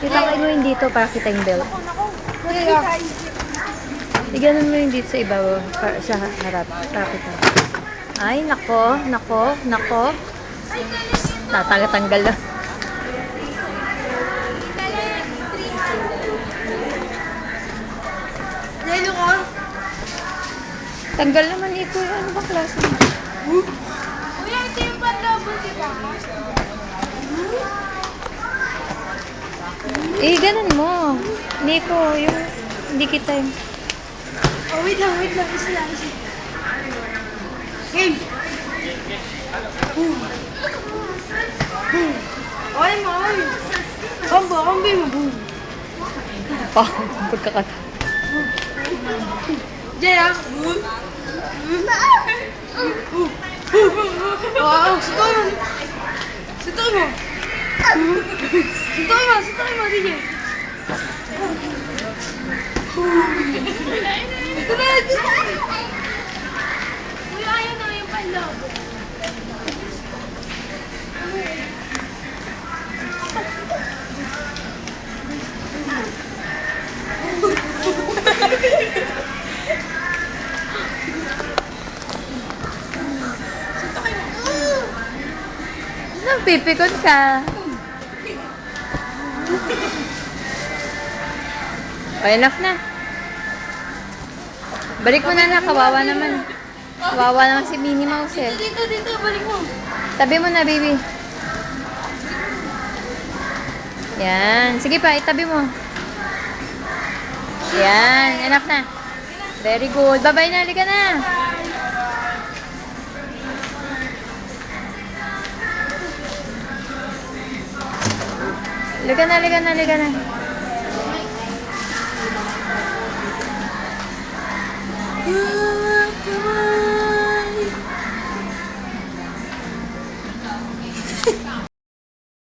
Kita mo yung dito para kita yung belt. Iganon mo yung dito sa ibabaw, sa harap, para kita. Ay, nako, nako, nako. Tatanggal lang. Tanggal naman ito. Ano ba klase? Kuya, ito yung panlabon, di ba? Eh, ganun mo. Hindi ko, yung, hindi kita yung... Oh, wait lang. Isa. Game! Oy, mo, oy! Combo mo, boom! Pagkakata. Jaya! Wow, Sutoy mo, DJ! Kuya, ayaw na yung panlabon. Pipikon ka. O, enough na. Balik mo na, kawawa naman. Kawawa naman si Minnie Mouse eh. Dito, balik mo. Tabi mo na, baby. Yan. Sige pa, itabi mo. Yan. Enough na. Very good. Bye-bye na. Halika na. Halika na.